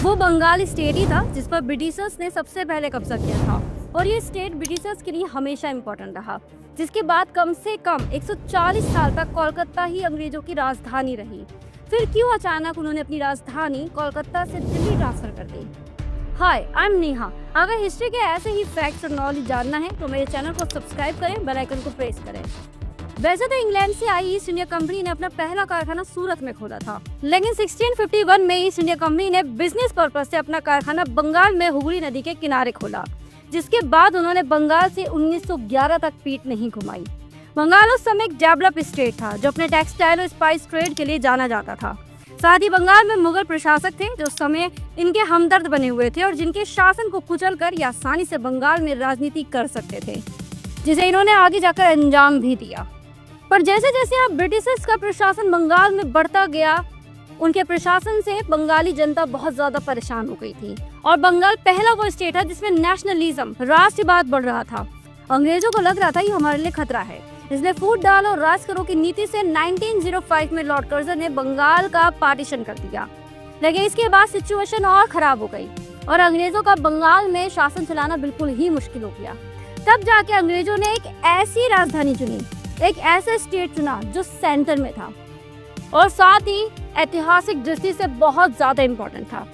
वो बंगाल स्टेट ही था जिस पर ब्रिटिशर्स ने सबसे पहले कब्जा किया था और ये स्टेट ब्रिटिशर्स के लिए हमेशा इम्पोर्टेंट रहा, जिसके बाद कम से कम 140 साल तक कोलकाता ही अंग्रेजों की राजधानी रही। फिर क्यों अचानक उन्होंने अपनी राजधानी कोलकाता से दिल्ली ट्रांसफर कर दी? हाय, आई एम नेहा। अगर हिस्ट्री के ऐसे ही फैक्ट्स और नॉलेज जानना है तो मेरे चैनल को सब्सक्राइब करें, बेल आइकन को प्रेस करें। वैसे तो इंग्लैंड से आई ईस्ट इंडिया कंपनी ने अपना पहला कारखाना सूरत में खोला था, लेकिन 1651 में ईस्ट इंडिया कंपनी ने बिजनेस पर्पज से अपना कारखाना बंगाल में हुगली नदी के किनारे खोला, जिसके बाद उन्होंने बंगाल से 1911 तक पीठ नहीं घुमाई। बंगाल उस समय एक डेवलप स्टेट था जो अपने टेक्सटाइल और स्पाइस ट्रेड के लिए जाना जाता था। साथ ही बंगाल में मुगल प्रशासक थे जो उस समय इनके हमदर्द बने हुए थे और जिनके शासन को कुचलकर ये आसानी से बंगाल में राजनीति कर सकते थे, जिसे इन्होंने आगे जाकर अंजाम भी दिया। पर जैसे जैसे अब ब्रिटिशर्स का प्रशासन बंगाल में बढ़ता गया, उनके प्रशासन से बंगाली जनता बहुत ज्यादा परेशान हो गई थी और बंगाल पहला वो स्टेट है जिसमें नेशनलिज्म, राष्ट्रवाद बढ़ रहा था। अंग्रेजों को लग रहा था ये हमारे लिए खतरा है, इसलिए फूट डाल और राज करो की नीति से 1905 में लॉर्ड कर्जन ने बंगाल का पार्टीशन कर दिया। लेकिन इसके बाद सिचुएशन और खराब हो गई और अंग्रेजों का बंगाल में शासन चलाना बिल्कुल ही मुश्किल हो गया। तब जाके अंग्रेजों ने एक ऐसी राजधानी चुनी, एक ऐसा स्टेट चुना जो सेंटर में था और साथ ही ऐतिहासिक दृष्टि से बहुत ज्यादा इम्पोर्टेंट था,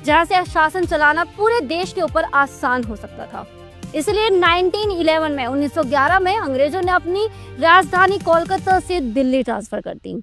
जहाँ से शासन चलाना पूरे देश के ऊपर आसान हो सकता था। इसलिए 1911 में 1911 में अंग्रेजों ने अपनी राजधानी कोलकाता से दिल्ली ट्रांसफर कर दी।